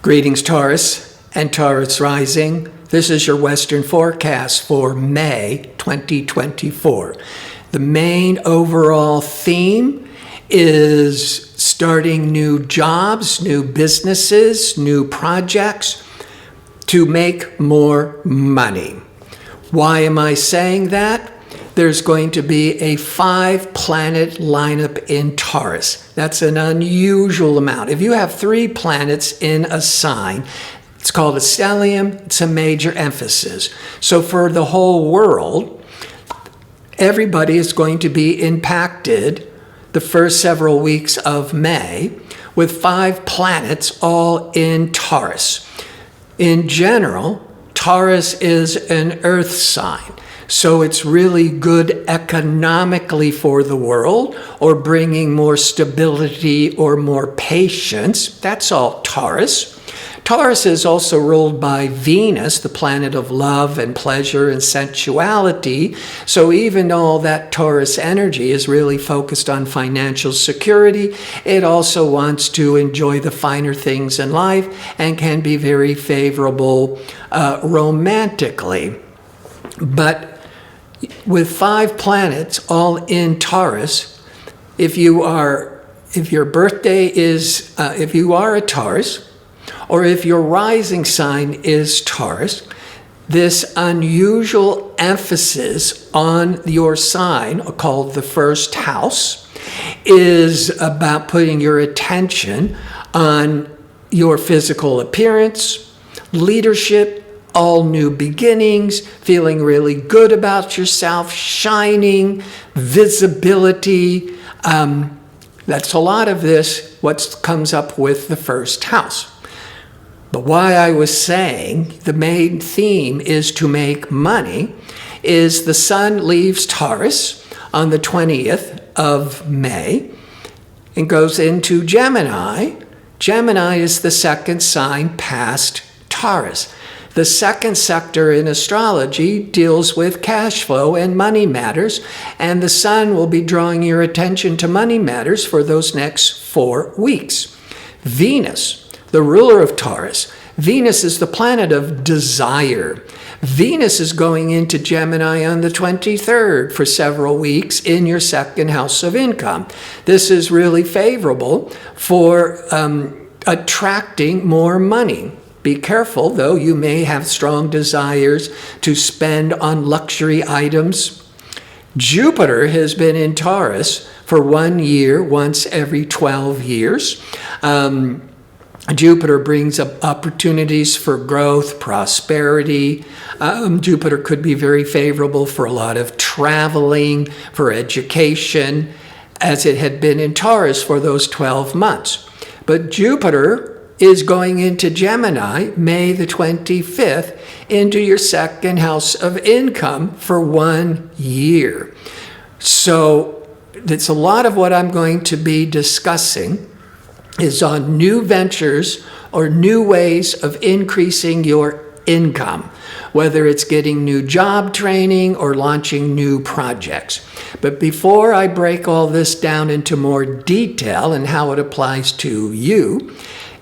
Greetings, Taurus and Taurus rising. This is your Western forecast for May 2024. The main overall theme is starting new jobs, new businesses, new projects to make more money. Why am I saying that? There's going to be a 5-planet lineup in Taurus. That's an unusual amount. If you have 3 planets in a sign, it's called a stellium. It's a major emphasis. So for the whole world, everybody is going to be impacted the first several weeks of May with 5 planets all in Taurus. In general, Taurus is an earth sign. So it's really good economically for the world, or bringing more stability or more patience. That's all Taurus. Taurus is also ruled by Venus, the planet of love and pleasure and sensuality. So even though that Taurus energy is really focused on financial security, it also wants to enjoy the finer things in life and can be very favorable romantically. But with 5 planets all in Taurus, if you are a Taurus, or if your rising sign is Taurus, this unusual emphasis on your sign, called the first house, is about putting your attention on your physical appearance, leadership, all new beginnings, feeling really good about yourself, shining, visibility. That's a lot of this, what comes up with the first house. But why I was saying the main theme is to make money is the sun leaves Taurus on the 20th of May and goes into Gemini. Gemini is the second sign past Taurus. The second sector in astrology deals with cash flow and money matters, and the sun will be drawing your attention to money matters for those next 4 weeks. Venus, the ruler of Taurus, Venus is the planet of desire. Venus is going into Gemini on the 23rd for several weeks in your second house of income. This is really favorable for attracting more money. Be careful, though, you may have strong desires to spend on luxury items. Jupiter has been in Taurus for 1 year, once every 12 years. Jupiter brings up opportunities for growth, prosperity. Jupiter could be very favorable for a lot of traveling, for education, as it had been in Taurus for those 12 months. But Jupiter is going into Gemini May the 25th into your second house of income for 1 year. So it's a lot of what I'm going to be discussing is on new ventures or new ways of increasing your income, whether it's getting new job training or launching new projects. But before I break all this down into more detail and how it applies to you,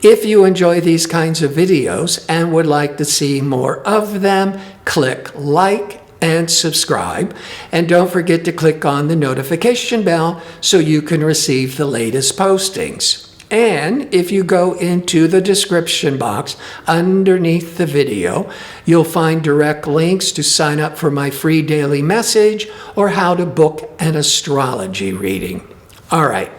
if you enjoy these kinds of videos and would like to see more of them, click like and subscribe. And don't forget to click on the notification bell so you can receive the latest postings. And if you go into the description box underneath the video, you'll find direct links to sign up for my free daily message or how to book an astrology reading. All right.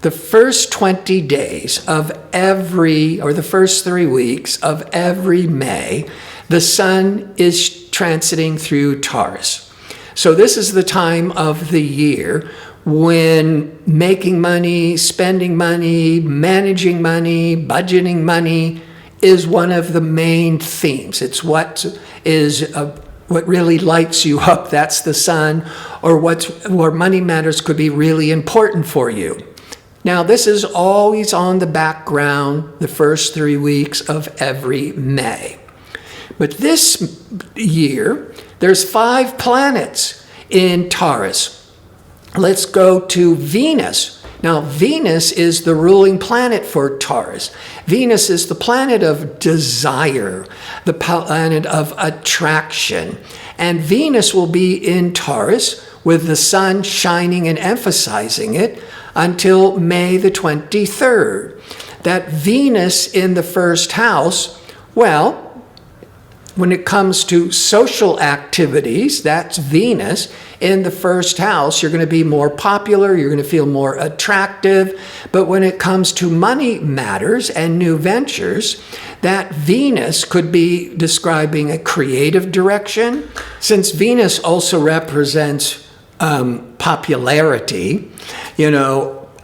The first 20 days of the first 3 weeks of every May, the sun is transiting through Taurus. So this is the time of the year when making money, spending money, managing money, budgeting money is one of the main themes. It's what really lights you up. That's the sun, or money matters could be really important for you. Now, this is always on the background the first 3 weeks of every May. But this year, there's 5 planets in Taurus. Let's go to Venus. Now, Venus is the ruling planet for Taurus. Venus is the planet of desire, the planet of attraction. And Venus will be in Taurus with the sun shining and emphasizing it until May the 23rd. That Venus in the first house, well, when it comes to social activities, that's Venus in the first house. You're going to be more popular. You're going to feel more attractive. But when it comes to money matters and new ventures, that Venus could be describing a creative direction. Since Venus also represents popularity,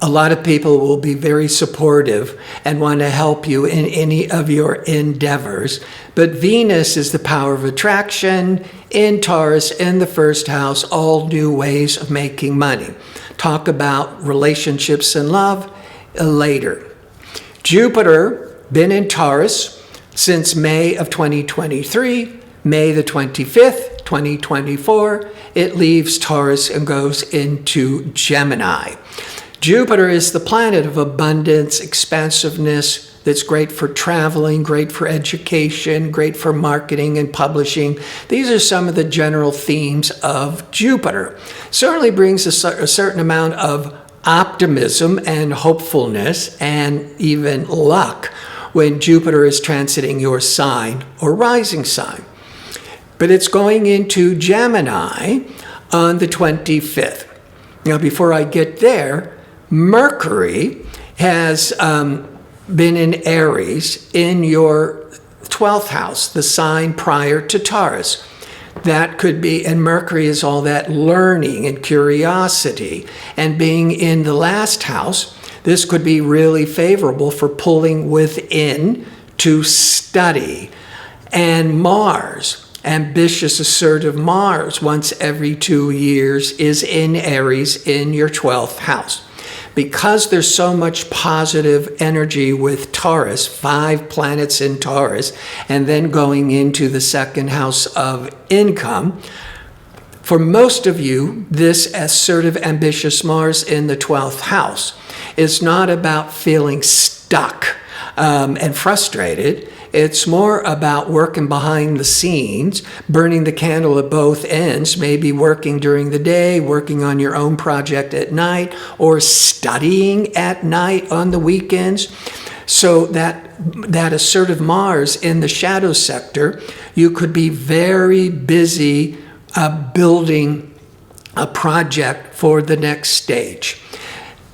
a lot of people will be very supportive and want to help you in any of your endeavors. But Venus is the power of attraction in Taurus in the first house, all new ways of making money. Talk about relationships and love later. Jupiter, been in Taurus since May of 2023, May the 25th, 2024. It leaves Taurus and goes into Gemini. Jupiter is the planet of abundance, expansiveness, that's great for traveling, great for education, great for marketing and publishing. These are some of the general themes of Jupiter. Certainly brings a certain amount of optimism and hopefulness and even luck when Jupiter is transiting your sign or rising sign. But it's going into Gemini on the 25th. Now, before I get there, Mercury has been in Aries in your 12th house, the sign prior to Taurus. That could be, and Mercury is all that learning and curiosity. And being in the last house, this could be really favorable for pulling within to study. And Mars, ambitious, assertive Mars, once every 2 years, is in Aries in your 12th house. Because there's so much positive energy with Taurus, 5 planets in Taurus, and then going into the second house of income, for most of you, this assertive, ambitious Mars in the 12th house is not about feeling stuck and frustrated. It's more about working behind the scenes, burning the candle at both ends, maybe working during the day, working on your own project at night, or studying at night on the weekends. So that assertive Mars in the shadow sector, you could be very busy building a project for the next stage.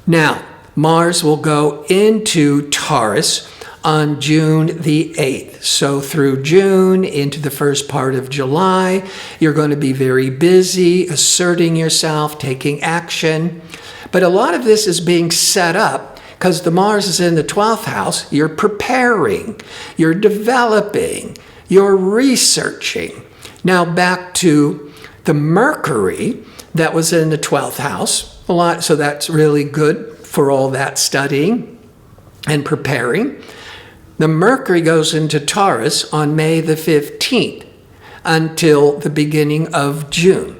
Now, Mars will go into Taurus on June the 8th. So through June into the first part of July, you're going to be very busy, asserting yourself, taking action. But a lot of this is being set up because the Mars is in the 12th house. You're preparing, you're developing, you're researching. Now back to the Mercury that was in the 12th house. So that's really good for all that studying and preparing. The Mercury goes into Taurus on May the 15th until the beginning of June.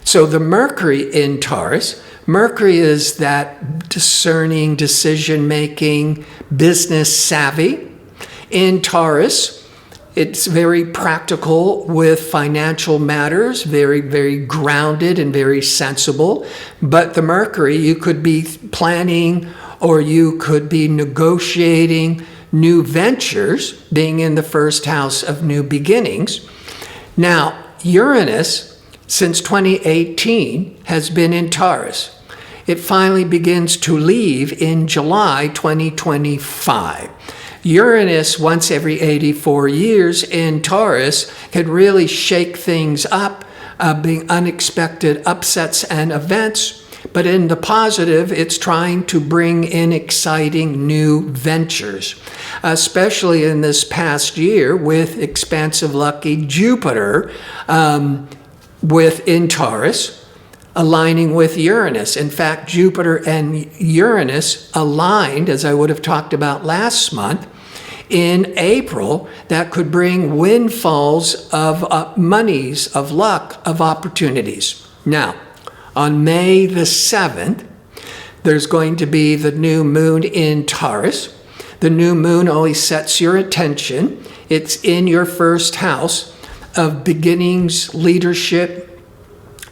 So the Mercury in Taurus, Mercury is that discerning, decision-making, business savvy. In Taurus, it's very practical with financial matters, very, very grounded and very sensible. But the Mercury, you could be planning or you could be negotiating new ventures, being in the first house of new beginnings. Now, Uranus, since 2018, has been in Taurus. It finally begins to leave in July 2025. Uranus, once every 84 years in Taurus, can really shake things up, being unexpected upsets and events. But in the positive, it's trying to bring in exciting new ventures, especially in this past year with expansive, lucky Jupiter in Taurus, aligning with Uranus. In fact, Jupiter and Uranus aligned, as I would have talked about last month, in April, that could bring windfalls of monies, of luck, of opportunities. Now, on May the 7th, there's going to be the new moon in Taurus. The new moon always sets your attention. It's in your first house of beginnings, leadership,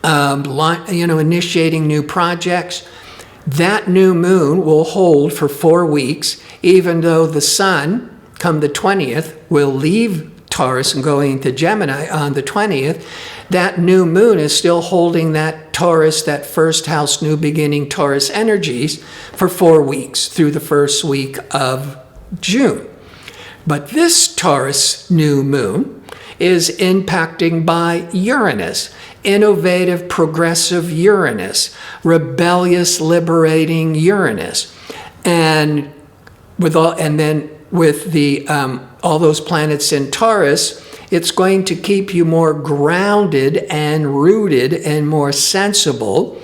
initiating new projects. That new moon will hold for 4 weeks, even though the sun, come the 20th, will leave Taurus and going into Gemini on the 20th. That new moon is still holding that Taurus, that first house, new beginning Taurus energies for 4 weeks through the first week of June. But this Taurus new moon is impacting by Uranus, innovative, progressive Uranus, rebellious, liberating Uranus, and with all those planets in Taurus, it's going to keep you more grounded and rooted and more sensible.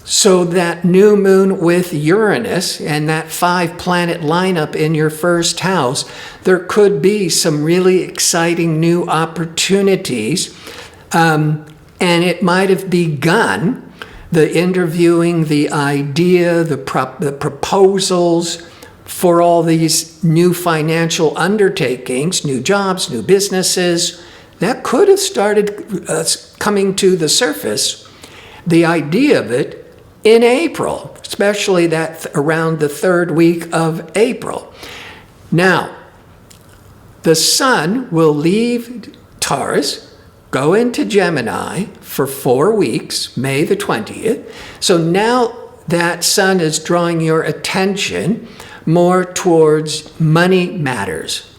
So that new moon with Uranus and that 5-planet lineup in your first house, there could be some really exciting new opportunities. And it might have begun, the interviewing, the idea, the proposals for all these new financial undertakings, new jobs, new businesses. That could have started coming to the surface, the idea of it, in April, especially that around the 3rd week of April. Now, the sun will leave Taurus, go into Gemini for 4 weeks, May the 20th. So now that sun is drawing your attention more towards money matters.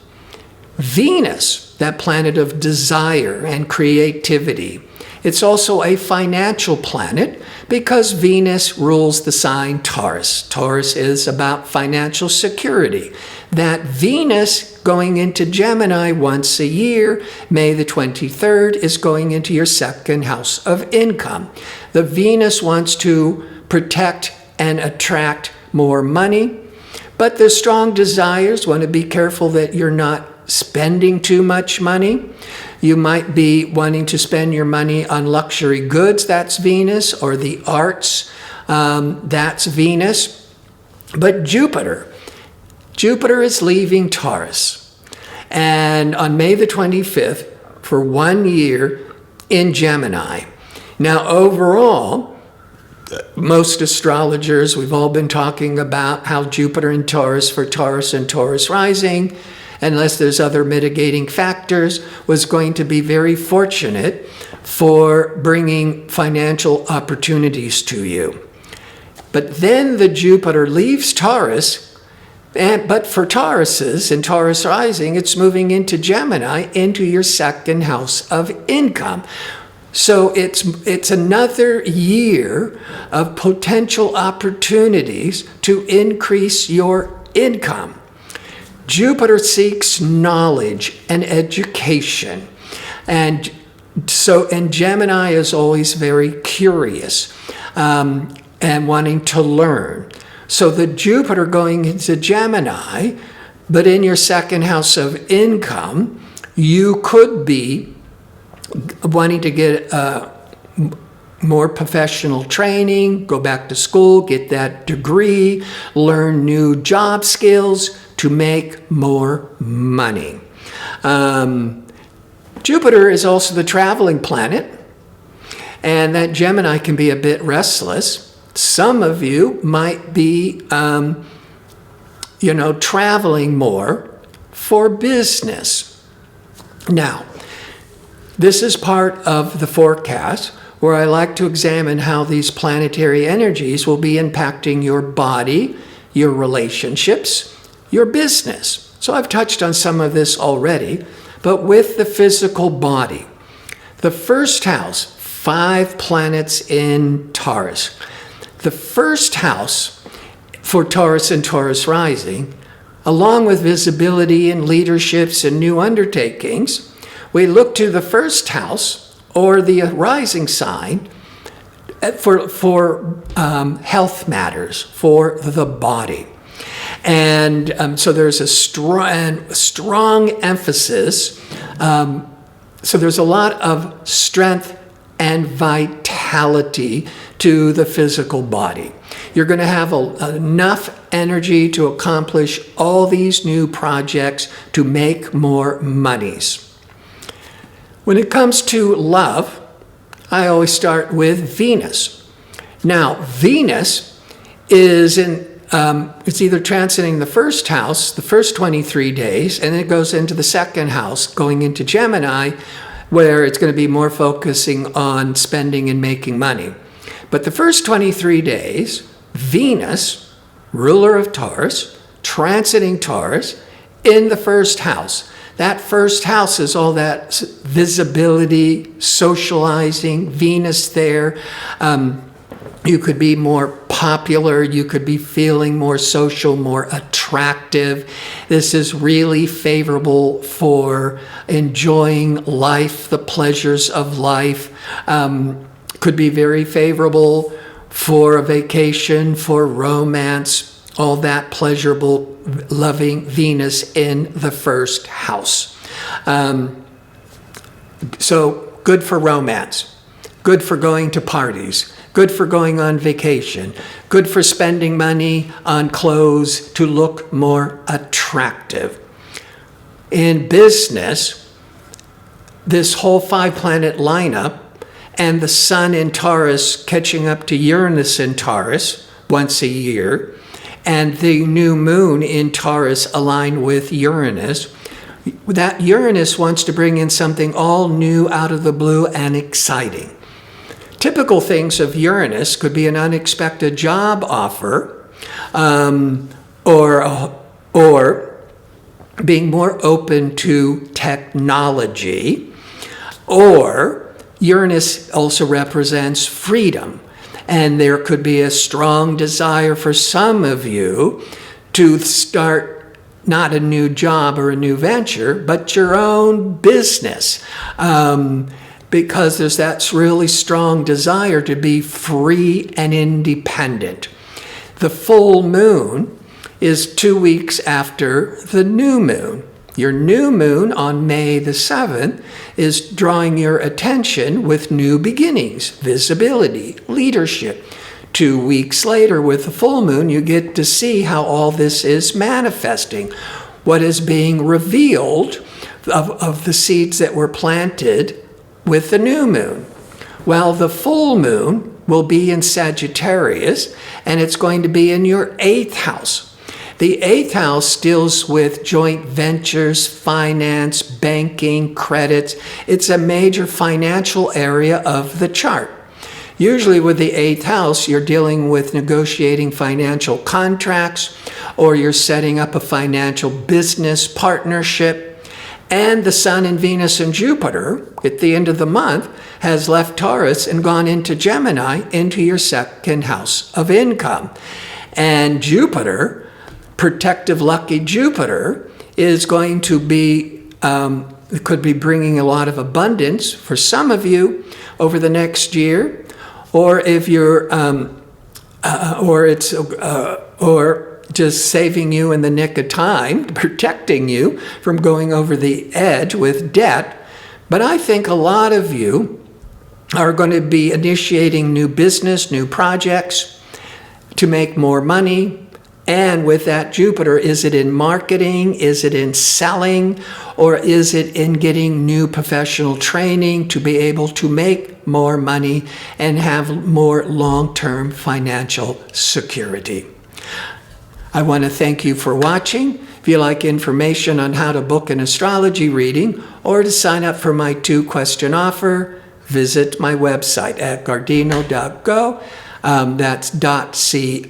Venus, that planet of desire and creativity, it's also a financial planet because Venus rules the sign Taurus. Taurus is about financial security. That Venus going into Gemini once a year, May the 23rd, is going into your 2nd house of income. The Venus wants to protect and attract more money, but the strong desires want to be careful that you're not spending too much money. You might be wanting to spend your money on luxury goods, that's Venus, or the arts, that's Venus. But Jupiter is leaving Taurus. And on May the 25th, for 1 year in Gemini. Now, overall, most astrologers, we've all been talking about how Jupiter in Taurus for Taurus and Taurus rising, unless there's other mitigating factors, was going to be very fortunate for bringing financial opportunities to you. But then the Jupiter leaves Taurus, but for Tauruses and Taurus rising, it's moving into Gemini, into your 2nd house of income. So it's another year of potential opportunities to increase your income. Jupiter seeks knowledge and education. And Gemini is always very curious and wanting to learn. So the Jupiter going into Gemini, but in your 2nd house of income, you could be wanting to get more professional training, go back to school, get that degree, learn new job skills to make more money. Jupiter is also the traveling planet, and that Gemini can be a bit restless. Some of you might be, traveling more for business. Now, this is part of the forecast where I like to examine how these planetary energies will be impacting your body, your relationships, your business. So I've touched on some of this already, but with the physical body. The first house, 5 planets in Taurus. The first house for Taurus and Taurus rising, along with visibility and leaderships and new undertakings, we look to the first house or the rising sign for health matters, for the body. And so there's a strong emphasis. So there's a lot of strength and vitality to the physical body. You're going to have enough energy to accomplish all these new projects to make more monies. When it comes to love, I always start with Venus. Now, Venus is it's either transiting the first house, the first 23 days, and then it goes into the second house, going into Gemini, where it's going to be more focusing on spending and making money. But the first 23 days, Venus, ruler of Taurus, transiting Taurus, in the first house. That first house is all that visibility, socializing, Venus there. You could be more popular, you could be feeling more social, more attractive. This is really favorable for enjoying life, the pleasures of life. Could be very favorable for a vacation, for romance, all that pleasurable, loving Venus in the first house. So good for romance, good for going to parties, good for going on vacation, good for spending money on clothes to look more attractive. In business, this whole 5-planet lineup and the Sun in Taurus catching up to Uranus in Taurus once a year, and the new moon in Taurus aligned with Uranus, that Uranus wants to bring in something all new out of the blue and exciting. Typical things of Uranus could be an unexpected job offer, or being more open to technology, or Uranus also represents freedom. And there could be a strong desire for some of you to start not a new job or a new venture, but your own business. Because there's that really strong desire to be free and independent. The full moon is 2 weeks after the new moon. Your new moon on May the 7th is drawing your attention with new beginnings, visibility, leadership. 2 weeks later with the full moon, you get to see how all this is manifesting, what is being revealed of the seeds that were planted with the new moon. Well, the full moon will be in Sagittarius, and it's going to be in your 8th house. The 8th house deals with joint ventures, finance, banking, credits. It's a major financial area of the chart. Usually with the 8th house, you're dealing with negotiating financial contracts, or you're setting up a financial business partnership. And the Sun and Venus and Jupiter, at the end of the month, has left Taurus and gone into Gemini, into your 2nd house of income. And Jupiter, protective, lucky Jupiter, is going to be, could be bringing a lot of abundance for some of you over the next year, or if you're, or just saving you in the nick of time, protecting you from going over the edge with debt. But I think a lot of you are going to be initiating new business, new projects to make more money. And with that Jupiter, is it in marketing? Is it in selling? Or is it in getting new professional training to be able to make more money and have more long-term financial security? I want to thank you for watching. If you like information on how to book an astrology reading or to sign up for my 2-question offer, visit my website at gardino.go. That's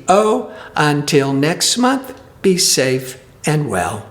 .co. Until next month, be safe and well.